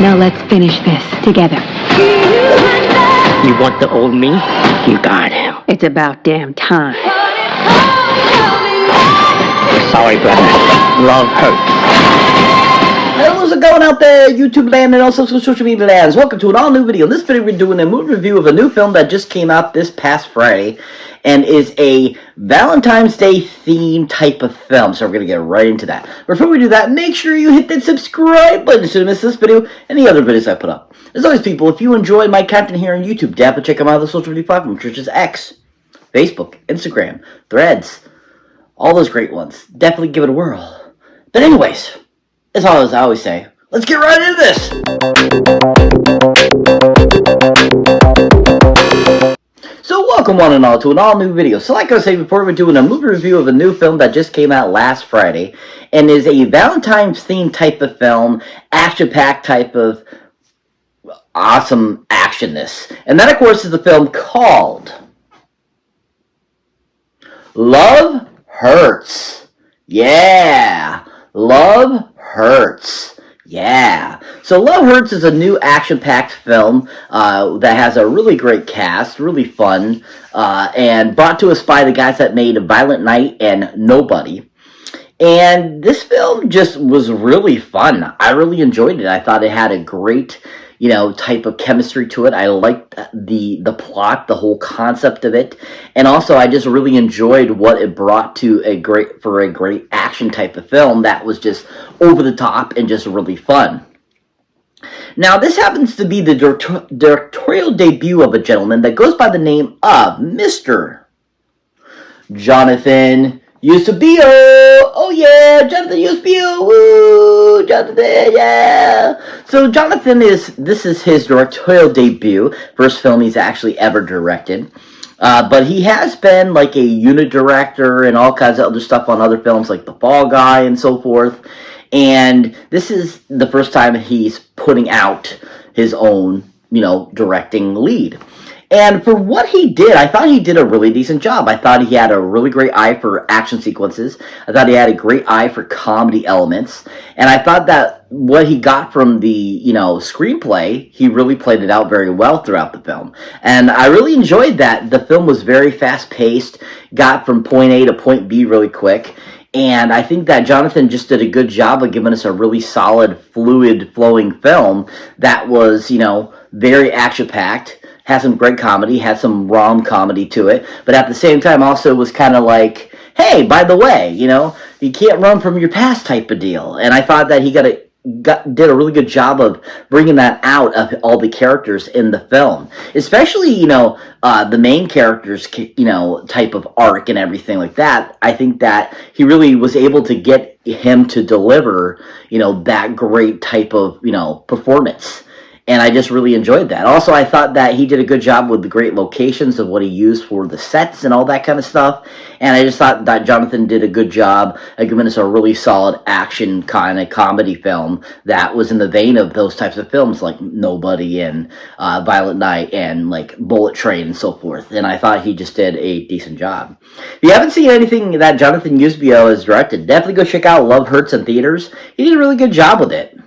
Now let's finish this together. You want the old me? You got him. It's about damn time. Sorry, brother. Love hurts. How's it going out there, YouTube land and also social media lands? Welcome to an all new video. In this video, we're doing a movie review of a new film that just came out this past Friday and is a Valentine's Day themed type of film. So we're going to get right into that. Before we do that, make sure you hit that subscribe button so you don't miss this video and any other videos I put up. As always, people, if you enjoy my content here on YouTube, definitely check out my other social media platforms, such as X, Facebook, Instagram, Threads, all those great ones. Definitely give it a whirl. But anyways, as always, I always say, let's get right into this! So welcome one and all to an all new video. So like I was saying before, we're doing a movie review of a new film that just came out last Friday and is a Valentine's themed type of film, action-packed type of awesome actionness. And that of course is the film called Love Hurts. Yeah! Love Hurts. Yeah. So Love Hurts is a new action-packed film that has a really great cast, really fun, and brought to us by the guys that made Violent Night and Nobody. And this film just was really fun. I really enjoyed it. I thought it had a great, type of chemistry to it. I liked the plot, the whole concept of it, and also I just really enjoyed what it brought to a great action type of film that was just over the top and just really fun. Now, this happens to be the directorial debut of a gentleman that goes by the name of Mr. Jonathan Eusebio. Oh yeah, Jonathan Eusebio. Woo, Jonathan, yeah. So Jonathan this is his directorial debut, first film he's actually ever directed. But he has been like a unit director and all kinds of other stuff on other films like The Fall Guy and so forth. And this is the first time he's putting out his own, directing lead. And for what he did, I thought he did a really decent job. I thought he had a really great eye for action sequences. I thought he had a great eye for comedy elements. And I thought that what he got from the, screenplay, he really played it out very well throughout the film. And I really enjoyed that. The film was very fast-paced, got from point A to point B really quick. And I think that Jonathan just did a good job of giving us a really solid, fluid, flowing film that was, very action-packed. Had some great comedy, had some rom-comedy to it, but at the same time also was kind of like, hey, by the way, you can't run from your past type of deal. And I thought that he did a really good job of bringing that out of all the characters in the film. Especially, the main characters, type of arc and everything like that. I think that he really was able to get him to deliver, that great type of, performance. And I just really enjoyed that. Also, I thought that he did a good job with the great locations of what he used for the sets and all that kind of stuff. And I just thought that Jonathan did a good job of giving us a really solid action kind of comedy film that was in the vein of those types of films like Nobody and Violent Night and like Bullet Train and so forth. And I thought he just did a decent job. If you haven't seen anything that Jonathan Eusebio has directed, definitely go check out Love Hurts in theaters. He did a really good job with it.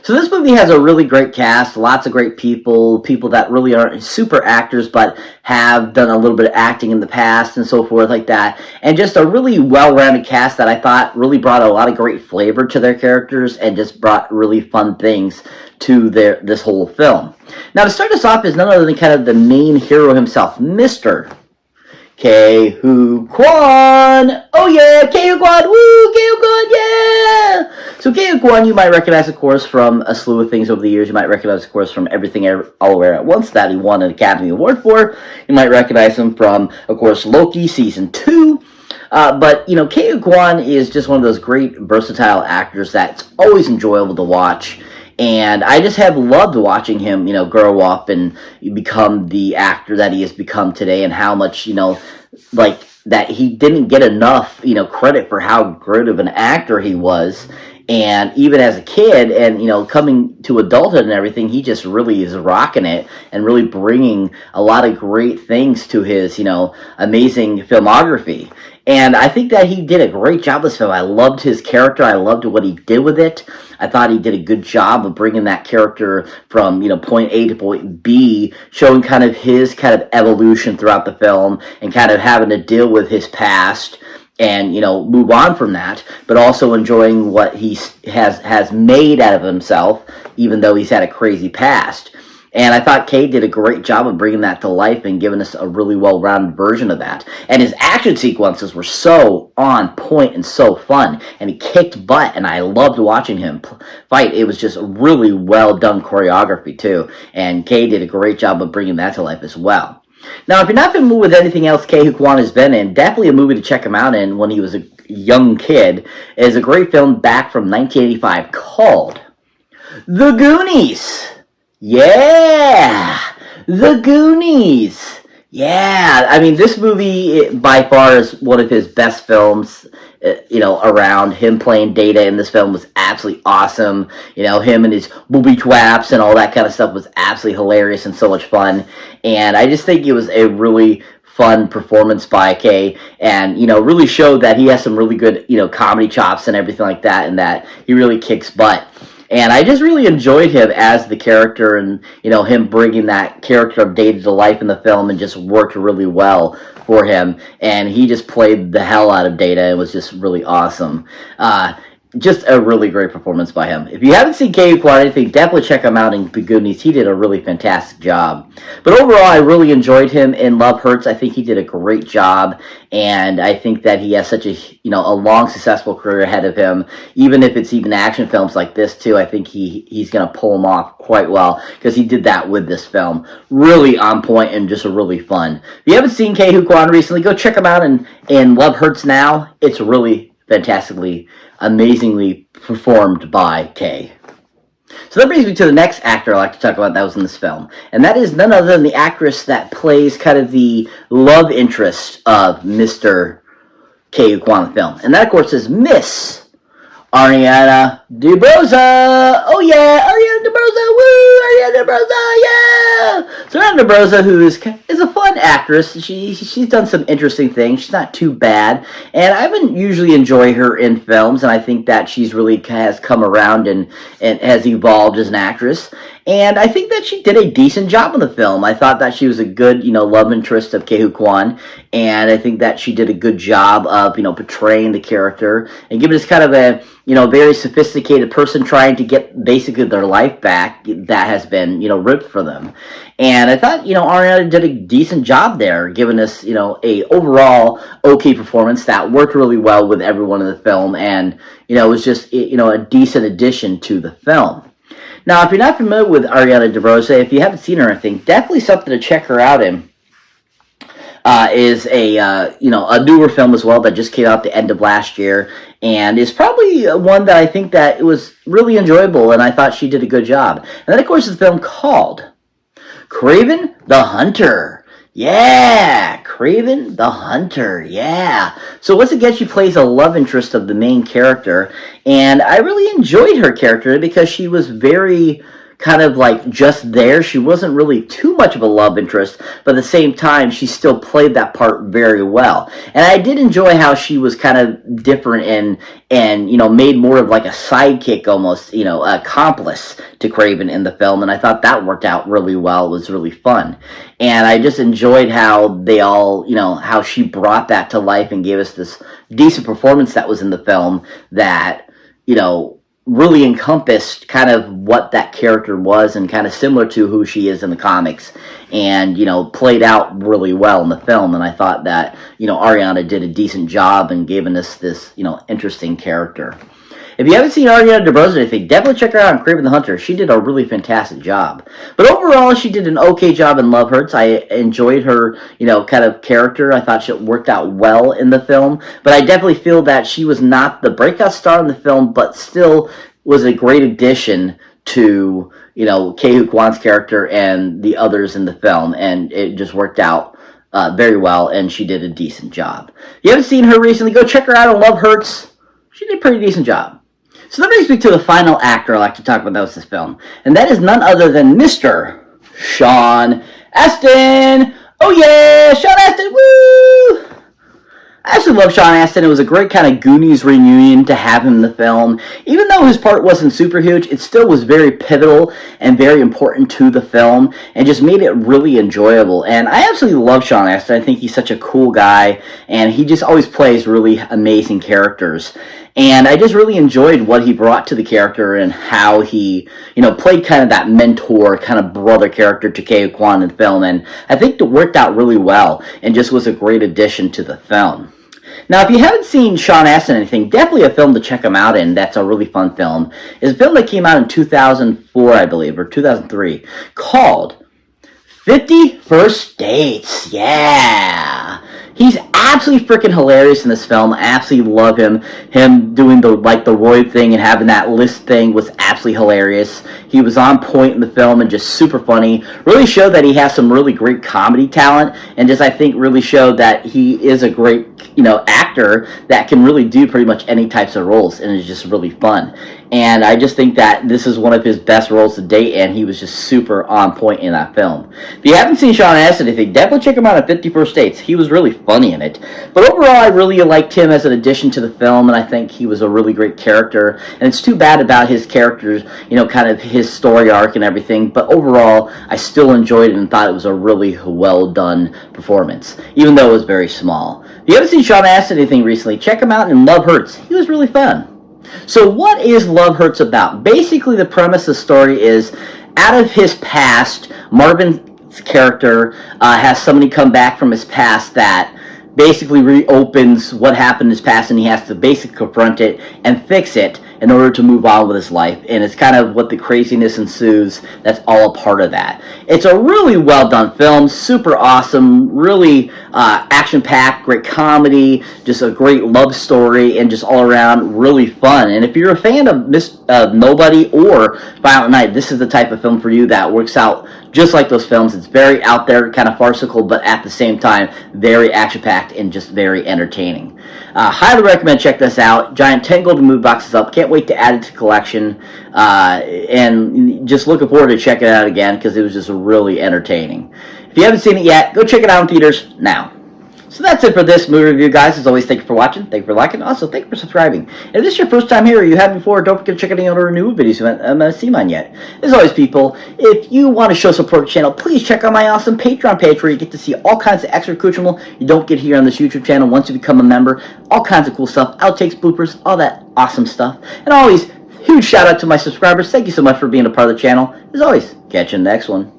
So this movie has a really great cast, lots of great people that really aren't super actors but have done a little bit of acting in the past and so forth like that. And just a really well-rounded cast that I thought really brought a lot of great flavor to their characters and just brought really fun things to this whole film. Now to start us off is none other than kind of the main hero himself, Mr. Ke-Huy Quan. Oh yeah, Ke-Huy Quan. Woo, Ke-Huy Quan, yeah. So Ke-Huy Quan, you might recognize, of course, from a slew of things over the years. You might recognize, of course, from Everything All Everywhere at Once that he won an Academy Award for. You might recognize him from, of course, Loki Season 2. But, Ke-Huy Quan is just one of those great, versatile actors that's always enjoyable to watch. And I just have loved watching him, grow up and become the actor that he has become today, and how much, that he didn't get enough, credit for how good of an actor he was. And even as a kid and, coming to adulthood and everything, he just really is rocking it and really bringing a lot of great things to his, amazing filmography. And I think that he did a great job with this film. I loved his character. I loved what he did with it. I thought he did a good job of bringing that character from, point A to point B, showing kind of his kind of evolution throughout the film and kind of having to deal with his past and move on from that, but also enjoying what he has made out of himself, even though he's had a crazy past. And I thought Kay did a great job of bringing that to life and giving us a really well-rounded version of that. And his action sequences were so on point and so fun, and he kicked butt, and I loved watching him fight. It was just really well-done choreography, too, and Kay did a great job of bringing that to life as well. Now, if you're not familiar with anything else Ke Huy Quan has been in, definitely a movie to check him out in when he was a young kid. It is a great film back from 1985 called The Goonies. Yeah! The Goonies. Yeah, I mean, this movie by far is one of his best films, around. Him playing Data in this film was absolutely awesome. Him and his booby traps and all that kind of stuff was absolutely hilarious and so much fun. And I just think it was a really fun performance by Kay, and really showed that he has some really good comedy chops and everything like that, and that he really kicks butt. And I just really enjoyed him as the character, and him bringing that character of Data to life in the film, and just worked really well for him. And he just played the hell out of Data. It was just really awesome. Just a really great performance by him. If you haven't seen Ke Huy Quan or anything, definitely check him out in The Goonies. He did a really fantastic job. But overall, I really enjoyed him in Love Hurts. I think he did a great job, and I think that he has such a long, successful career ahead of him. Even if it's even action films like this, too, I think he's going to pull them off quite well, because he did that with this film. Really on point and just really fun. If you haven't seen Ke Huy Quan recently, go check him out in Love Hurts now. It's really fantastically, amazingly performed by Kay. So that brings me to the next actor I'd like to talk about that was in this film. And that is none other than the actress that plays kind of the love interest of Mr. Ke Huy Quan in the film. And that, of course, is Miss Ariana DeBrosa. Oh yeah, Ariana DeBrosa. Woo, Ariana DeBrosa. Yeah. So Ariana DeBrosa, who is a fun actress. She's done some interesting things. She's not too bad, and I haven't usually enjoy her in films. And I think that she's really has come around and has evolved as an actress. And I think that she did a decent job in the film. I thought that she was a good, love interest of Ke Huy Quan, and I think that she did a good job of, portraying the character and giving us kind of a, very sophisticated person trying to get basically their life back that has been, ripped for them. And I thought, Ariana did a decent job there, giving us, a overall okay performance that worked really well with everyone in the film, and, it was just, a decent addition to the film. Now, if you're not familiar with Ariana DeBrosa, if you haven't seen her or anything, definitely something to check her out in. Is a newer film as well that just came out the end of last year, and is probably one that I think that it was really enjoyable, and I thought she did a good job. And then, of course, is a film called Kraven the Hunter. Yeah, Kraven the Hunter, yeah. So once again, she plays a love interest of the main character, and I really enjoyed her character because she was very kind of like just there. She wasn't really too much of a love interest, but at the same time, she still played that part very well. And I did enjoy how she was kind of different and made more of like a sidekick almost, accomplice to Kraven in the film, and I thought that worked out really well. It was really fun. And I just enjoyed how they all, how she brought that to life and gave us this decent performance that was in the film that, really encompassed kind of what that character was and kind of similar to who she is in the comics, and played out really well in the film. And I thought that Ariana did a decent job in giving us this interesting character. If you haven't seen Ariana DeBose or anything, definitely check her out on Kraven the Hunter. She did a really fantastic job. But overall, she did an okay job in Love Hurts. I enjoyed her, kind of character. I thought she worked out well in the film. But I definitely feel that she was not the breakout star in the film, but still was a great addition to, Ke Huy Quan's character and the others in the film. And it just worked out very well, and she did a decent job. If you haven't seen her recently, go check her out on Love Hurts. She did a pretty decent job. So that brings me to the final actor I'd like to talk about that was this film. And that is none other than Mr. Sean Astin. Oh yeah, Sean Astin, woo! I actually love Sean Astin. It was a great kind of Goonies reunion to have him in the film. Even though his part wasn't super huge, it still was very pivotal and very important to the film and just made it really enjoyable. And I absolutely love Sean Astin. I think he's such a cool guy and he just always plays really amazing characters. And I just really enjoyed what he brought to the character and how he, played kind of that mentor, kind of brother character to Ke Kwan in the film. And I think it worked out really well and just was a great addition to the film. Now, if you haven't seen Sean Astin anything, definitely a film to check him out in. That's a really fun film. It's a film that came out in 2004, I believe, or 2003, called 50 First Dates. Yeah! He's absolutely freaking hilarious in this film. I absolutely love him. Him doing the Roy thing and having that list thing was absolutely hilarious. He was on point in the film and just super funny. Really showed that he has some really great comedy talent and just, I think, really showed that he is a great, actor that can really do pretty much any types of roles and is just really fun. And I just think that this is one of his best roles to date, and he was just super on point in that film. If you haven't seen Sean Astin anything, definitely check him out on 50 First Dates. He was really funny in it. But overall, I really liked him as an addition to the film, and I think he was a really great character. And it's too bad about his characters, kind of his story arc and everything. But overall, I still enjoyed it and thought it was a really well done performance, even though it was very small. If you haven't seen Sean Astin anything recently, check him out in Love Hurts. He was really fun. So what is Love Hurts about? Basically, the premise of the story is, out of his past, Marvin's character has somebody come back from his past that basically reopens what happened in his past, and he has to basically confront it and fix it in order to move on with his life. And it's kind of what the craziness ensues that's all a part of that. It's a really well done film, super awesome, really action-packed, great comedy, just a great love story, and just all around really fun. And if you're a fan of Nobody or Violent Night, this is the type of film for you that works out just like those films. It's very out there, kind of farcical, but at the same time, very action-packed and just very entertaining. Highly recommend check this out. Giant 10 golden movie boxes up. Can't wait to add it to the collection. And just looking forward to checking it out again because it was just really entertaining. If you haven't seen it yet, go check it out in theaters now. So that's it for this movie review, guys. As always, thank you for watching. Thank you for liking. Also, thank you for subscribing. If this is your first time here or you haven't before, don't forget to check out any other new videos you haven't seen mine yet. As always, people, if you want to show support to the channel, please check out my awesome Patreon page where you get to see all kinds of extra accoutrement you don't get here on this YouTube channel once you become a member. All kinds of cool stuff, outtakes, bloopers, all that awesome stuff. And always, huge shout out to my subscribers. Thank you so much for being a part of the channel. As always, catch you in the next one.